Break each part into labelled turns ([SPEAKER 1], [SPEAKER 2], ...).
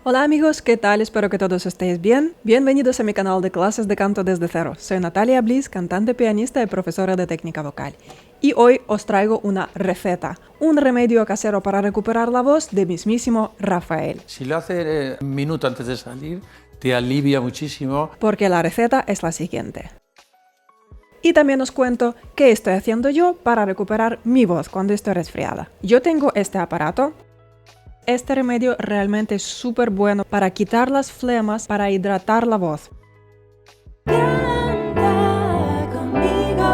[SPEAKER 1] Hola amigos, ¿qué tal? Espero que todos estéis bien. Bienvenidos a mi canal de clases de canto desde cero. Soy Natalia Bliss, cantante, pianista y profesora de técnica vocal. Y hoy os traigo una receta, un remedio casero para recuperar la voz de mismísimo Rafael.
[SPEAKER 2] Si lo hace un minuto antes de salir, te alivia muchísimo.
[SPEAKER 1] Porque la receta es la siguiente. Y también os cuento qué estoy haciendo yo para recuperar mi voz cuando estoy resfriada. Yo tengo este aparato. Este remedio realmente es súper bueno para quitar las flemas, para hidratar la voz. Canta conmigo.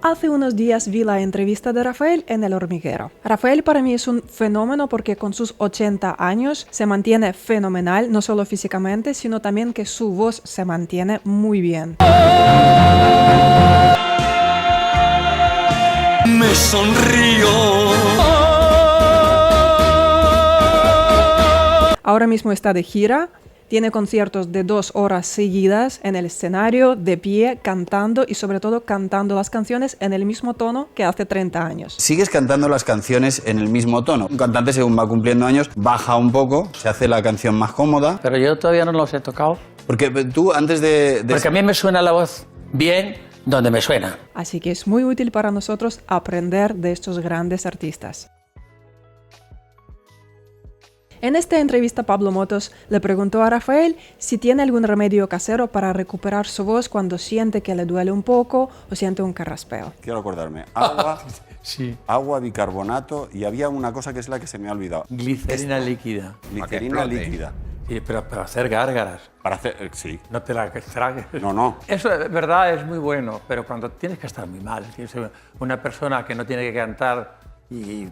[SPEAKER 1] Hace unos días vi la entrevista de Rafael en El Hormiguero. Rafael para mí es un fenómeno porque con sus 80 años se mantiene fenomenal, no solo físicamente, sino también que su voz se mantiene muy bien.
[SPEAKER 3] Me sonrío.
[SPEAKER 1] Ahora mismo está de gira, tiene conciertos de 2 horas seguidas en el escenario, de pie, cantando y sobre todo cantando las canciones en el mismo tono que hace 30 años.
[SPEAKER 4] Sigues cantando las canciones en el mismo tono. Un cantante, según va cumpliendo años, baja un poco, se hace la canción más cómoda.
[SPEAKER 2] Pero yo todavía no los he tocado.
[SPEAKER 4] Porque tú antes de
[SPEAKER 2] Porque a mí me suena la voz bien donde me suena.
[SPEAKER 1] Así que es muy útil para nosotros aprender de estos grandes artistas. En esta entrevista Pablo Motos le preguntó a Rafael si tiene algún remedio casero para recuperar su voz cuando siente que le duele un poco o siente un carraspeo.
[SPEAKER 4] Quiero acordarme. Agua,
[SPEAKER 2] Sí.
[SPEAKER 4] agua, bicarbonato y había una cosa que es la que se me ha olvidado.
[SPEAKER 2] Glicerina líquida.
[SPEAKER 4] Glicerina líquida.
[SPEAKER 2] Sí, pero para hacer gárgaras.
[SPEAKER 4] Para hacer... sí.
[SPEAKER 2] No te la tragues.
[SPEAKER 4] No.
[SPEAKER 2] Eso de verdad es muy bueno, pero cuando tienes que estar muy mal, tienes una persona que no tiene que cantar y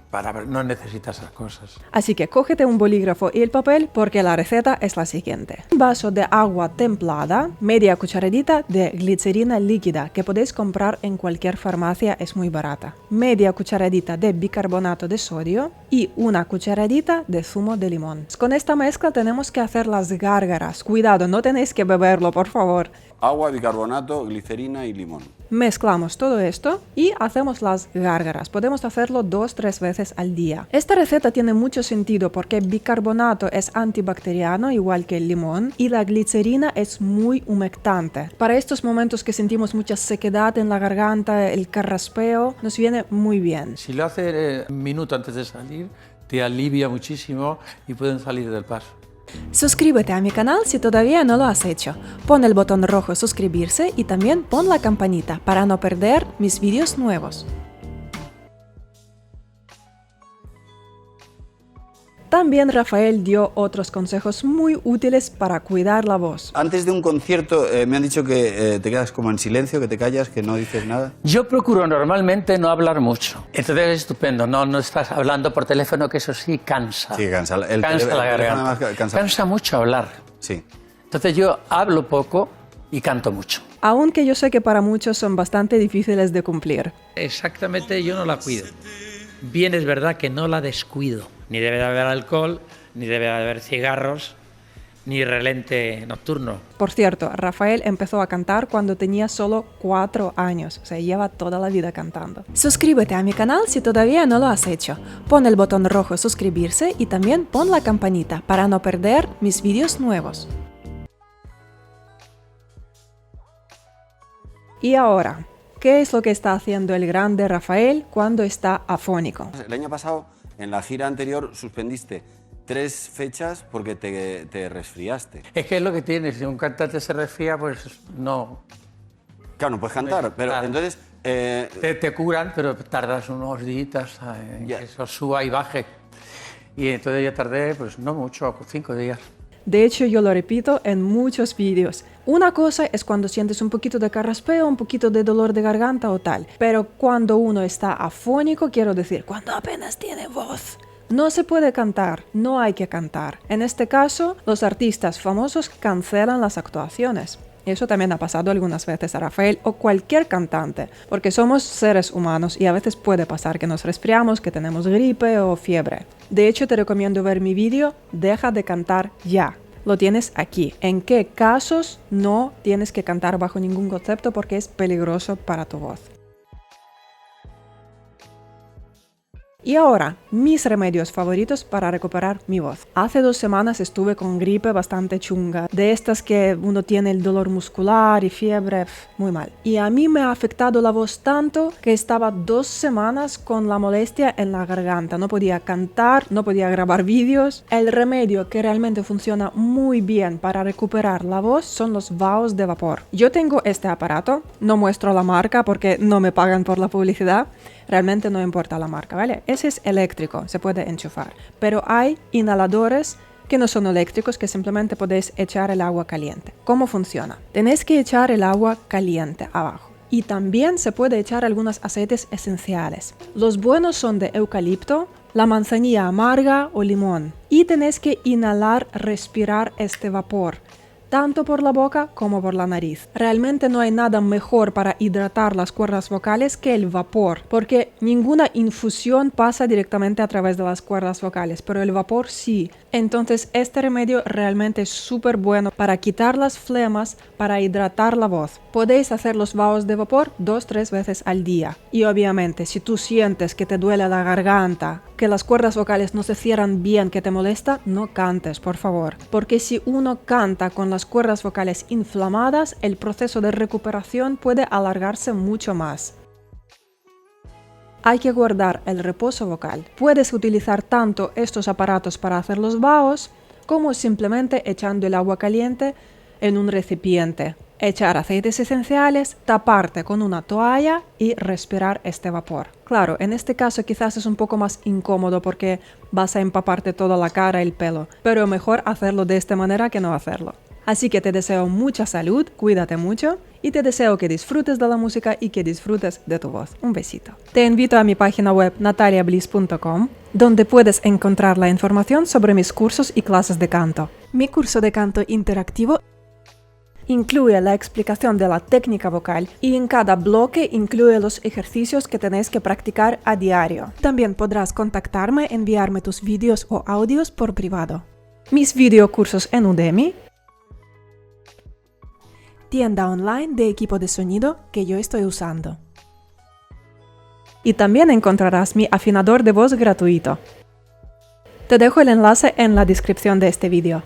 [SPEAKER 2] no necesita esas cosas.
[SPEAKER 1] Así que cógete un bolígrafo y el papel porque la receta es la siguiente. Un vaso de agua templada, media cucharadita de glicerina líquida que podéis comprar en cualquier farmacia, es muy barata. Media cucharadita de bicarbonato de sodio y una cucharadita de zumo de limón. Con esta mezcla tenemos que hacer las gárgaras. Cuidado, no tenéis que beberlo, por favor.
[SPEAKER 4] Agua, bicarbonato, glicerina y limón.
[SPEAKER 1] Mezclamos todo esto y hacemos las gárgaras. Podemos hacerlo 2-3 veces al día. Esta receta tiene mucho sentido porque el bicarbonato es antibacteriano igual que el limón y la glicerina es muy humectante. Para estos momentos que sentimos mucha sequedad en la garganta, el carraspeo, nos viene muy bien.
[SPEAKER 2] Si lo hace un minuto antes de salir, te alivia muchísimo y pueden salir del paso.
[SPEAKER 1] Suscríbete a mi canal si todavía no lo has hecho. Pon el botón rojo suscribirse y también pon la campanita para no perder mis vídeos nuevos. También Rafael dio otros consejos muy útiles para cuidar la voz.
[SPEAKER 4] Antes de un concierto me han dicho que te quedas como en silencio, que te callas, que no dices nada.
[SPEAKER 2] Yo procuro normalmente no hablar mucho. Entonces es estupendo, no estás hablando por teléfono, que eso sí cansa.
[SPEAKER 4] Sí, cansa.
[SPEAKER 2] Cansa la
[SPEAKER 4] teléfono
[SPEAKER 2] garganta.
[SPEAKER 4] además
[SPEAKER 2] Cansa mucho hablar.
[SPEAKER 4] Sí.
[SPEAKER 2] Entonces yo hablo poco y canto mucho.
[SPEAKER 1] Aunque yo sé que para muchos son bastante difíciles de cumplir.
[SPEAKER 5] Exactamente, yo no la cuido. Bien es verdad que no la descuido. Ni debe de haber alcohol, ni debe de haber cigarros, ni relente nocturno.
[SPEAKER 1] Por cierto, Rafael empezó a cantar cuando tenía solo 4 años, o sea, lleva toda la vida cantando. Suscríbete a mi canal si todavía no lo has hecho. Pon el botón rojo suscribirse y también pon la campanita para no perder mis vídeos nuevos. Y ahora, ¿qué es lo que está haciendo el grande Rafael cuando está afónico?
[SPEAKER 4] El año pasado, en la gira anterior, suspendiste 3 fechas porque te resfriaste.
[SPEAKER 2] Es que es lo que tienes, si un cantante se resfría, pues no.
[SPEAKER 4] Claro, no puedes cantar, pero
[SPEAKER 2] Claro.
[SPEAKER 4] entonces...
[SPEAKER 2] Te curan, pero tardas unos días en
[SPEAKER 4] Ya.
[SPEAKER 2] que eso suba y baje. Y entonces yo tardé, pues no mucho, 5 días.
[SPEAKER 1] De hecho, yo lo repito en muchos vídeos. Una cosa es cuando sientes un poquito de carraspeo, un poquito de dolor de garganta o tal. Pero cuando uno está afónico, quiero decir, cuando apenas tiene voz. No se puede cantar, no hay que cantar. En este caso, los artistas famosos cancelan las actuaciones. Eso también ha pasado algunas veces a Rafael o cualquier cantante, porque somos seres humanos y a veces puede pasar que nos resfriamos, que tenemos gripe o fiebre. De hecho, te recomiendo ver mi vídeo Deja de cantar ya. Lo tienes aquí. ¿En qué casos no tienes que cantar bajo ningún concepto porque es peligroso para tu voz? Y ahora, mis remedios favoritos para recuperar mi voz. Hace 2 semanas estuve con gripe bastante chunga, de estas que uno tiene el dolor muscular y fiebre, muy mal. Y a mí me ha afectado la voz tanto que estaba 2 semanas con la molestia en la garganta. No podía cantar, no podía grabar vídeos. El remedio que realmente funciona muy bien para recuperar la voz son los vaos de vapor. Yo tengo este aparato, no muestro la marca porque no me pagan por la publicidad. Realmente no importa la marca, ¿vale? Ese es eléctrico, se puede enchufar. Pero hay inhaladores que no son eléctricos, que simplemente podéis echar el agua caliente. ¿Cómo funciona? Tenéis que echar el agua caliente abajo. Y también se puede echar algunos aceites esenciales. Los buenos son de eucalipto, la manzanilla amarga o limón. Y tenéis que inhalar, respirar este vapor, tanto por la boca como por la nariz. Realmente no hay nada mejor para hidratar las cuerdas vocales que el vapor, porque ninguna infusión pasa directamente a través de las cuerdas vocales, pero el vapor sí. Entonces este remedio realmente es súper bueno para quitar las flemas, para hidratar la voz. Podéis hacer los vaos de vapor 2-3 veces al día. Y obviamente, si tú sientes que te duele la garganta, que las cuerdas vocales no se cierran bien, que te molesta, no cantes, por favor. Porque si uno canta con las cuerdas vocales inflamadas, el proceso de recuperación puede alargarse mucho más. Hay que guardar el reposo vocal. Puedes utilizar tanto estos aparatos para hacer los vaos, como simplemente echando el agua caliente en un recipiente. Echar aceites esenciales, taparte con una toalla y respirar este vapor. Claro, en este caso quizás es un poco más incómodo porque vas a empaparte toda la cara y el pelo, pero mejor hacerlo de esta manera que no hacerlo. Así que te deseo mucha salud, cuídate mucho y te deseo que disfrutes de la música y que disfrutes de tu voz. Un besito. Te invito a mi página web nataliabliss.com, donde puedes encontrar la información sobre mis cursos y clases de canto. Mi curso de canto interactivo incluye la explicación de la técnica vocal y en cada bloque incluye los ejercicios que tenéis que practicar a diario. También podrás contactarme, enviarme tus vídeos o audios por privado. Mis videocursos en Udemy, tienda online de equipo de sonido que yo estoy usando. Y también encontrarás mi afinador de voz gratuito. Te dejo el enlace en la descripción de este vídeo.